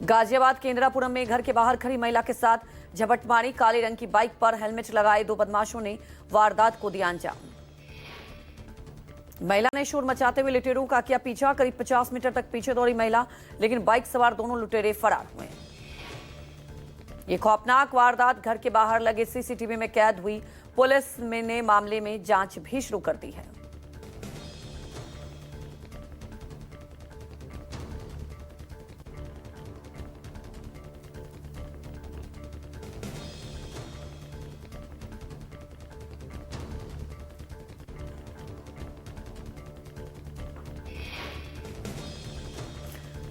गाजियाबाद केंद्रापुरम में घर के बाहर खड़ी महिला के साथ झपट मारी। काले रंग की बाइक पर हेलमेट लगाए दो बदमाशों ने वारदात को दिया अंजाम। महिला ने शोर मचाते हुए लुटेरों का किया पीछा। करीब 50 मीटर तक पीछे दौड़ी महिला, लेकिन बाइक सवार दोनों लुटेरे फरार हुए। ये खौफनाक वारदात घर के बाहर लगे सीसीटीवी में कैद हुई। पुलिस ने मामले में जांच भी शुरू कर दी है।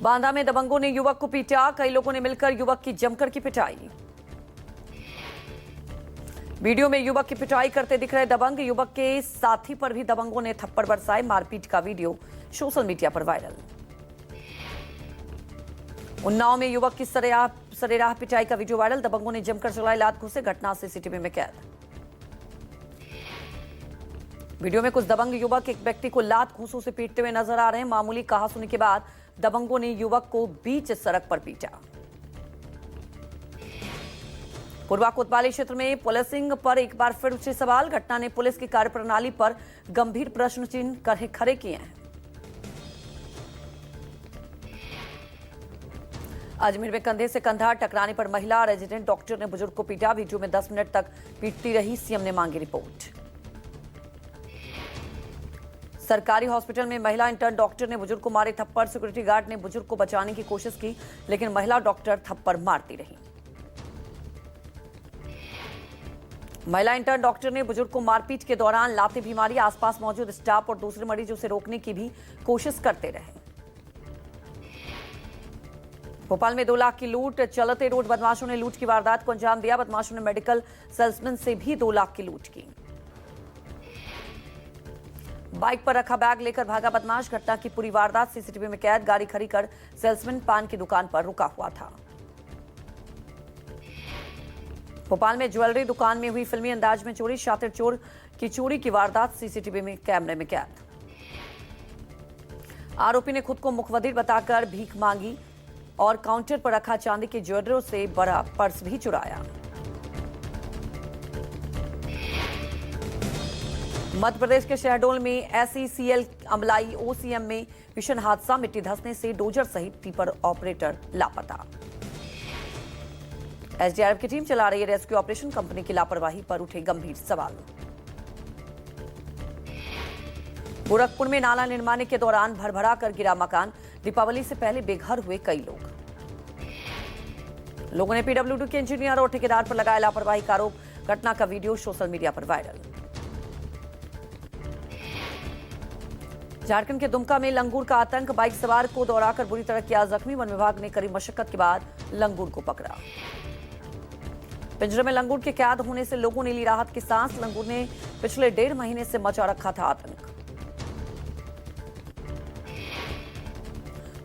बांदा में दबंगों ने युवक को पीटा। कई लोगों ने मिलकर युवक की जमकर की पिटाई। वीडियो में युवक की पिटाई करते दिख रहे दबंग। युवक के साथी पर भी दबंगों ने थप्पड़ बरसाए। मारपीट का वीडियो सोशल मीडिया पर वायरल। उन्नाव में युवक की सरेराह पिटाई का वीडियो वायरल। दबंगों ने जमकर चलाई लात घुसे। घटना सीसीटीवी में कैद। वीडियो में कुछ दबंग युवक एक व्यक्ति को लात घूंसों से पीटते हुए नजर आ रहे हैं। मामूली कहासुनी के बाद दबंगों ने युवक को बीच सड़क पर पीटा। पूर्वा कोतवाली क्षेत्र में पुलिसिंग पर एक बार फिर उठे सवाल। घटना ने पुलिस की कार्यप्रणाली पर गंभीर प्रश्न चिन्ह खड़े किए हैं। अजमेर में कंधे से कंधा टकराने पर महिला रेजिडेंट डॉक्टर ने बुजुर्ग को पीटा। वीडियो में 10 मिनट तक पीटती रही। सीएम ने मांगी रिपोर्ट। सरकारी हॉस्पिटल में महिला इंटर्न डॉक्टर ने बुजुर्ग को मारे थप्पड़। सिक्योरिटी गार्ड ने बुजुर्ग को बचाने की कोशिश की, लेकिन महिला डॉक्टर थप्पड़ मारती रही। महिला इंटर्न डॉक्टर ने बुजुर्ग को मारपीट के दौरान लातें भी मारी। आसपास मौजूद स्टाफ और दूसरे मरीजों से रोकने की भी कोशिश करते रहे। भोपाल में 2 लाख की लूट। चलते रोड बदमाशों ने लूट की वारदात को अंजाम दिया। बदमाशों ने मेडिकल सेल्समैन से भी 2 लाख की लूट की। बाइक पर रखा बैग लेकर भागा बदमाश। घटना की पूरी वारदात सीसीटीवी में कैद। गाड़ी खड़ी कर सेल्समैन पान की दुकान पर रुका हुआ था। भोपाल में ज्वेलरी दुकान में हुई फिल्मी अंदाज में चोरी। शातिर चोर की चोरी की वारदात सीसीटीवी में कैमरे में कैद। आरोपी ने खुद को मुखबिर बताकर भीख मांगी और काउंटर पर रखा चांदी के ज्वेलरों से बड़ा पर्स भी चुराया। मध्य प्रदेश के शहडोल में SECL अमलाई OCM में भीषण हादसा। मिट्टी धंसने से डोजर सहित टिपर ऑपरेटर लापता। SDRF की टीम चला रही रेस्क्यू ऑपरेशन। कंपनी की लापरवाही पर उठे गंभीर सवाल। गोरखपुर में नाला निर्माण के दौरान भरभरा कर गिरा मकान। दीपावली से पहले बेघर हुए कई लोगों ने PWD के इंजीनियर और ठेकेदार पर लगाया लापरवाही का आरोप। घटना का वीडियो सोशल मीडिया पर वायरल। झारखंड के दुमका में लंगूर का आतंक। बाइक सवार को दौड़ाकर बुरी तरह किया जख्मी। वन विभाग ने करी मशक्कत के बाद लंगूर को पकड़ा। पिंजरे में लंगूर के कैद होने से लोगों ने ली राहत की सांस। लंगूर ने पिछले 1.5 महीने से मचा रखा था आतंक।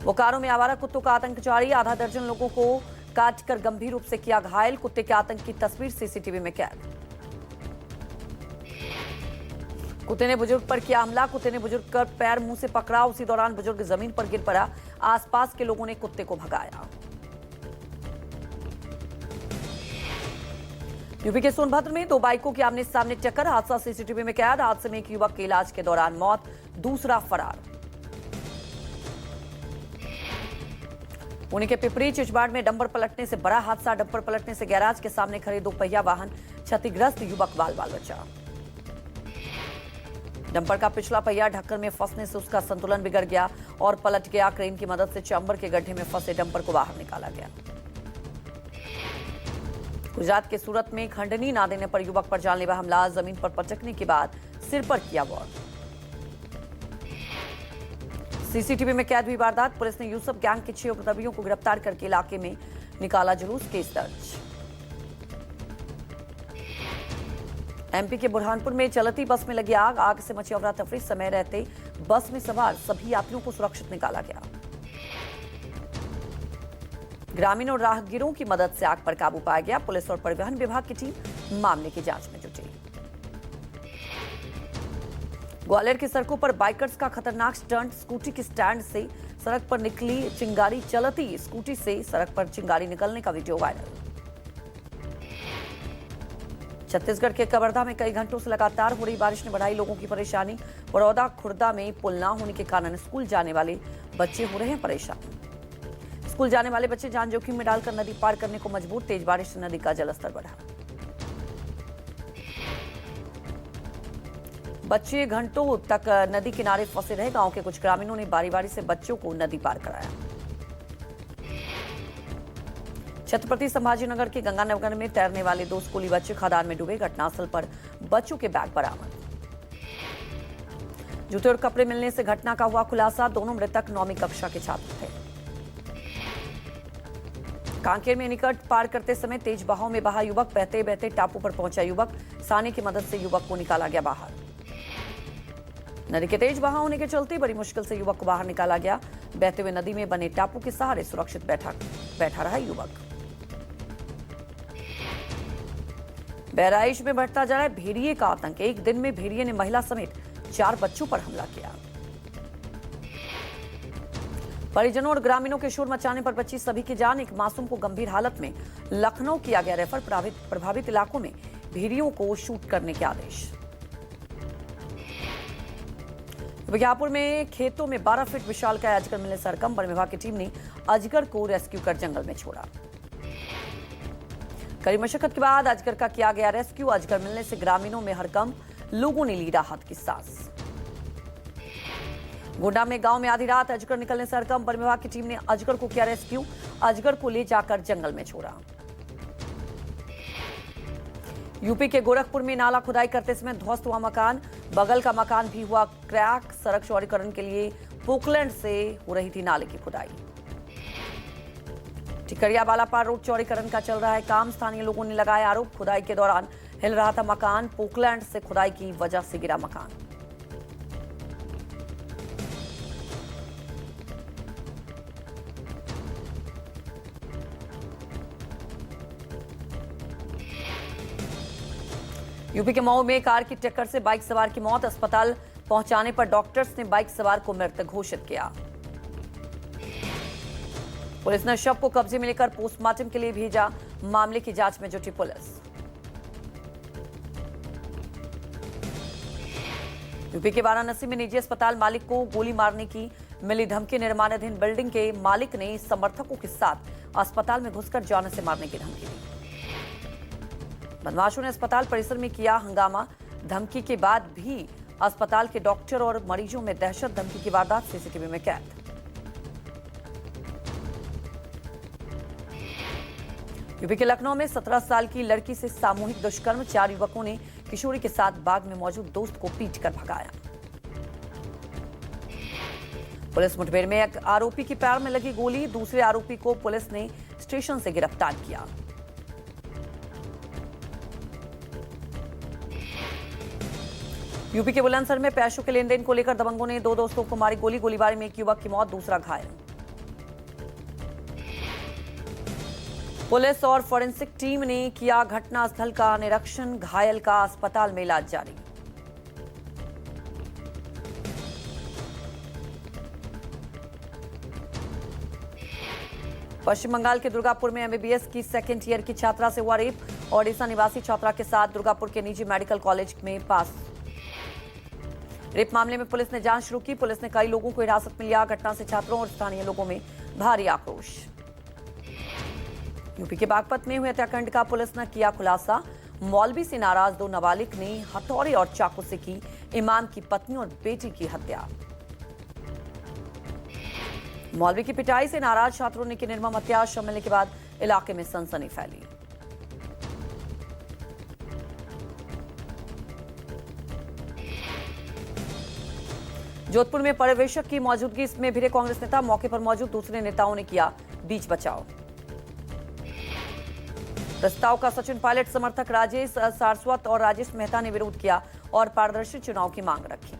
बोकारो में आवारा कुत्तों का आतंक जारी। आधा दर्जन लोगों को काटकर गंभीर रूप से किया घायल। कुत्ते के आतंक की तस्वीर सीसीटीवी में कैद। कुत्ते ने बुजुर्ग पर किया हमला। कुत्ते ने बुजुर्ग का पैर मुंह से पकड़ा। उसी दौरान बुजुर्ग जमीन पर गिर पड़ा। आसपास के लोगों ने कुत्ते को भगाया। यूपी के सोनभद्र में 2 बाइकों की आमने सामने टक्कर। हादसा सीसीटीवी में कैद। हादसे में एक युवक के इलाज के दौरान मौत, दूसरा फरार। पुणे के पिपरी चिचबाड़ में डंपर पलटने से बड़ा हादसा। डंपर पलटने से गैराज के सामने खड़े 2 पहिया वाहन क्षतिग्रस्त। युवक बाल बचा। डंपर का पिछला पहिया ढक्कन में फंसने से उसका संतुलन बिगड़ गया और पलट गया। क्रेन की मदद से चैम्बर के गड्ढे में फंसे डंपर को बाहर निकाला गया। गुजरात के सूरत में खंडनी ना देने पर युवक पर जानलेवा हमला। जमीन पर पटकने के बाद सिर पर किया वार। सीसीटीवी में कैद हुई वारदात। पुलिस ने यूसुफ गैंग के 6 उपद्रवियों को गिरफ्तार करके इलाके में निकाला जुलूस। केस दर्ज। MP के बुरहानपुर में चलती बस में लगी आग। आग से मची अफरा-तफरी। समय रहते बस में सवार सभी यात्रियों को सुरक्षित निकाला गया। ग्रामीण और राहगीरों की मदद से आग पर काबू पाया गया। पुलिस और परिवहन विभाग की टीम मामले की जांच में जुटी। ग्वालियर की सड़कों पर बाइकर्स का खतरनाक स्टंट। स्कूटी के स्टैंड से सड़क पर निकली चिंगारी, चलती स्कूटी से सड़क पर चिंगारी निकलने का वीडियो वायरल। छत्तीसगढ़ के कवर्धा में कई घंटों से लगातार हो रही बारिश ने बढ़ाई लोगों की परेशानी। बड़ौदा खुर्दा में पुल न होने के कारण स्कूल जाने वाले बच्चे हो रहे हैं परेशान। स्कूल जाने वाले बच्चे जान जोखिम में डालकर नदी पार करने को मजबूर। तेज बारिश से नदी का जलस्तर बढ़ा। बच्चे घंटों तक नदी किनारे फंसे रहे। गांव के कुछ ग्रामीणों ने बारी बारी से बच्चों को नदी पार कराया। छत्रपति संभाजीनगर के गंगानगर में तैरने वाले 2 स्कूली बच्चे खदान में डूबे। घटनास्थल पर बच्चों के बैग बरामद। जूते और कपड़े मिलने से घटना का हुआ खुलासा। दोनों मृतक 9वीं कक्षा के छात्र थे। कांकेर में निकट पार करते समय तेज बहाव में बहा युवक। बहते बहते टापू पर पहुंचा युवक। सानी की मदद से युवक को निकाला गया बाहर। नदी के तेज बहाव होने के चलते बड़ी मुश्किल से युवक को बाहर निकाला गया। बहते हुए नदी में बने टापू के सहारे सुरक्षित बैठा रहा युवक। बहराइच में बढ़ता जा रहा है भेड़िए का आतंक। एक दिन में भेड़िए ने महिला समेत 4 बच्चों पर हमला किया। परिजनों और ग्रामीणों के शोर मचाने पर बची सभी की जान। एक मासूम को गंभीर हालत में लखनऊ किया गया रेफर। प्रभावित इलाकों में भेड़ियों को शूट करने के आदेश। बख्तियारपुर में खेतों में 12 फीट विशालकाय अजगर मिलने से हड़कंप। वन विभाग की टीम ने अजगर को रेस्क्यू कर जंगल में छोड़ा। कड़ी मशक्कत के बाद अजगर का किया गया रेस्क्यू। अजगर मिलने से ग्रामीणों में हड़कंप। लोगों ने ली राहत की सांस। गोंडा में गांव में आधी रात अजगर निकलने से हड़कंप। वन विभाग की टीम ने अजगर को किया रेस्क्यू। अजगर को ले जाकर जंगल में छोड़ा। यूपी के गोरखपुर में नाला खुदाई करते समय ध्वस्त हुआ मकान। बगल का मकान भी हुआ क्रैक। सड़क चौड़ीकरण के लिए पोकलैंड से हो रही थी नाले की खुदाई। टिकरिया बालापार रोड चौड़ीकरण का चल रहा है काम। स्थानीय लोगों ने लगाया आरोप। खुदाई के दौरान हिल रहा था मकान। पोकलैंड से खुदाई की वजह से गिरा मकान। यूपी के मऊ में कार की टक्कर से बाइक सवार की मौत। अस्पताल पहुंचाने पर डॉक्टर्स ने बाइक सवार को मृत घोषित किया। पुलिस ने शव को कब्जे में लेकर पोस्टमार्टम के लिए भेजा। मामले की जांच में जुटी पुलिस। यूपी के वाराणसी में निजी अस्पताल मालिक को गोली मारने की मिली धमकी। निर्माणाधीन बिल्डिंग के मालिक ने समर्थकों के साथ अस्पताल में घुसकर जान से मारने की धमकी दी। बदमाशों ने अस्पताल परिसर में किया हंगामा। धमकी के बाद भी अस्पताल के डॉक्टर और मरीजों में दहशत। धमकी की वारदात सीसीटीवी में कैद। यूपी के लखनऊ में 17 साल की लड़की से सामूहिक दुष्कर्म। 4 युवकों ने किशोरी के साथ बाग में मौजूद दोस्त को पीटकर भगाया। पुलिस मुठभेड़ में एक आरोपी के पैर में लगी गोली। दूसरे आरोपी को पुलिस ने स्टेशन से गिरफ्तार किया। यूपी के बुलंदशहर में पैसों के लेन देन को लेकर दबंगों ने 2 दोस्तों को मारी गोली। गोलीबारी में एक युवक की मौत, दूसरा घायल। पुलिस और फॉरेंसिक टीम ने किया घटनास्थल का निरीक्षण। घायल का अस्पताल में इलाज जारी। पश्चिम बंगाल के दुर्गापुर में एमबीबीएस की 2nd ईयर की छात्रा से हुआ रेप। ओडिशा निवासी छात्रा के साथ दुर्गापुर के निजी मेडिकल कॉलेज में पास। रेप मामले में पुलिस ने जांच शुरू की। पुलिस ने कई लोगों को हिरासत में लिया। घटना से छात्रों और स्थानीय लोगों में भारी आक्रोश। यूपी के बागपत में हुए हत्याकांड का पुलिस ने किया खुलासा। मौलवी से नाराज 2 नाबालिग ने हथौड़े और चाकू से की इमाम की पत्नी और बेटी की हत्या। मौलवी की पिटाई से नाराज छात्रों ने की निर्मम हत्या। शव मिलने के बाद इलाके में सनसनी फैली। जोधपुर में पर्यवेक्षक की मौजूदगी में भिड़े कांग्रेस नेता। मौके पर मौजूद दूसरे नेताओं ने किया बीच बचाव। प्रस्ताव का सचिन पायलट समर्थक राजेश सारस्वत और राजेश मेहता ने विरोध किया और पारदर्शी चुनाव की मांग रखी।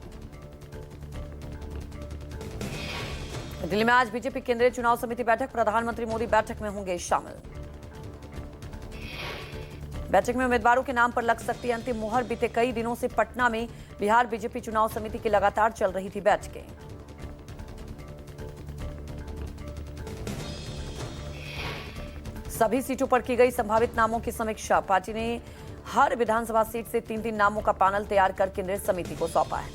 दिल्ली में आज बीजेपी केंद्रीय चुनाव समिति बैठक। प्रधानमंत्री मोदी बैठक में होंगे शामिल। बैठक में उम्मीदवारों के नाम पर लग सकती है अंतिम मुहर। बीते कई दिनों से पटना में बिहार बीजेपी चुनाव समिति की लगातार चल रही थी बैठकें। सभी सीटों पर की गई संभावित नामों की समीक्षा। पार्टी ने हर विधानसभा सीट से 3-3 नामों का पैनल तैयार कर केंद्रीय समिति को सौंपा है।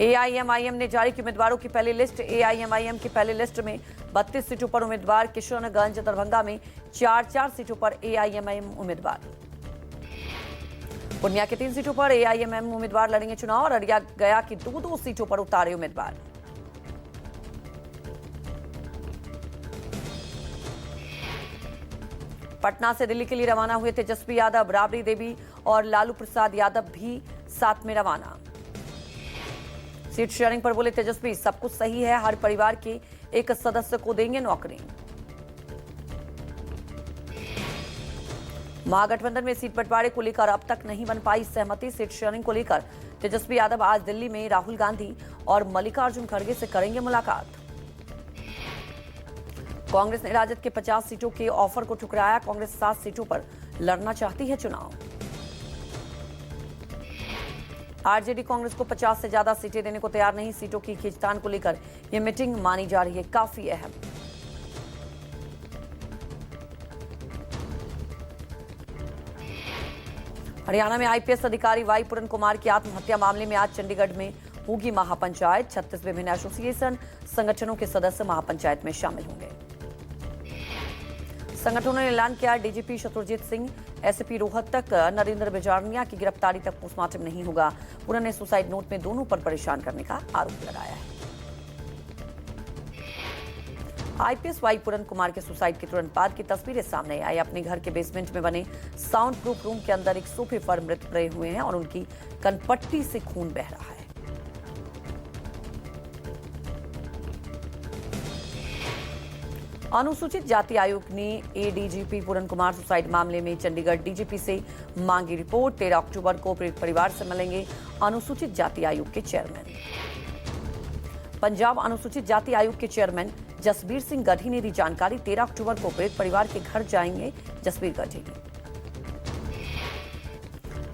एआईएमआईएम ने जारी की उम्मीदवारों की पहली लिस्ट। एआईएमआईएम की पहली लिस्ट में 32 सीटों पर उम्मीदवार। किशनगंज, दरभंगा में 4-4 सीटों पर एआईएमआईएम उम्मीदवार। पूर्णिया के 3 सीटों पर एआईएमआईएम उम्मीदवार लड़ेंगे चुनाव। और अररिया, गया की 2-2 सीटों पर उतारे उम्मीदवार। पटना से दिल्ली के लिए रवाना हुए तेजस्वी यादव, राबड़ी देवी और लालू प्रसाद यादव भी साथ में रवाना। सीट शेयरिंग पर बोले तेजस्वी, सब कुछ सही है, हर परिवार के एक सदस्य को देंगे नौकरी। महागठबंधन में सीट बंटवारे को लेकर अब तक नहीं बन पाई सहमति। सीट शेयरिंग को लेकर तेजस्वी यादव आज दिल्ली में राहुल गांधी और मल्लिकार्जुन खड़गे से करेंगे मुलाकात। कांग्रेस ने राजद के 50 सीटों के ऑफर को ठुकराया। कांग्रेस 7 सीटों पर लड़ना चाहती है चुनाव। आरजेडी कांग्रेस को 50 से ज्यादा सीटें देने को तैयार नहीं। सीटों की खींचतान को लेकर यह मीटिंग मानी जा रही है काफी अहम। हरियाणा में आईपीएस अधिकारी वाई पूरन कुमार की आत्महत्या मामले में आज चंडीगढ़ में होगी महापंचायत। 36 विभिन्न एसोसिएशन संगठनों के सदस्य महापंचायत में शामिल होंगे। संगठनों ने ऐलान किया, डीजीपी शत्रुजीत सिंह, एसपी रोहतक नरेंद्र बिजारनिया की गिरफ्तारी तक पोस्टमार्टम नहीं होगा। पूरन ने सुसाइड नोट में दोनों पर परेशान करने का आरोप लगाया है। आईपीएस वाई पूरन कुमार के सुसाइड के तुरंत बाद की तस्वीरें सामने आई। अपने घर के बेसमेंट में बने साउंड प्रूफ रूम के अंदर एक सोफे पर मृत पड़े हुए हैं और उनकी कनपट्टी से खून बह रहा है। अनुसूचित जाति आयोग ने एडीजीपी पूरन कुमार सुसाइड मामले में चंडीगढ़ डीजीपी से मांगी रिपोर्ट। 13 अक्टूबर को पीड़ित परिवार से मिलेंगे अनुसूचित जाति आयोग के चेयरमैन। पंजाब अनुसूचित जाति आयोग के चेयरमैन जसबीर सिंह गढ़ी ने दी जानकारी। 13 अक्टूबर को पीड़ित परिवार के घर जाएंगे जसबीर गढ़ी।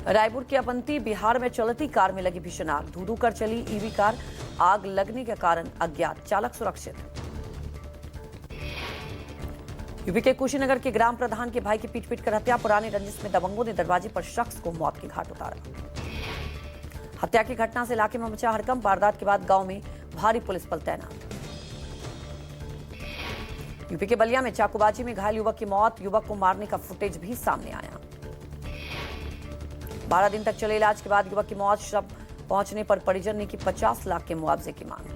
रायपुर के अवंती बिहार में चलती कार में लगी भीषण आग। धू-धू कर चली ईवी कार। आग लगने के कारण अज्ञात, चालक सुरक्षित। यूपी के कुशीनगर के ग्राम प्रधान के भाई की पीट कर हत्या। पुराने रंजिश में दबंगों ने दरवाजे पर शख्स को मौत के घाट उतारा। हत्या की घटना से इलाके में मचा हड़कंप। वारदात के बाद गांव में भारी पुलिस बल तैनात। यूपी के बलिया में चाकूबाजी में घायल युवक की मौत। युवक को मारने का फुटेज भी सामने आया। 12 दिन तक चले इलाज के बाद युवक की मौत। शव पहुंचने पर परिजन ने की 50 लाख के मुआवजे की मांग।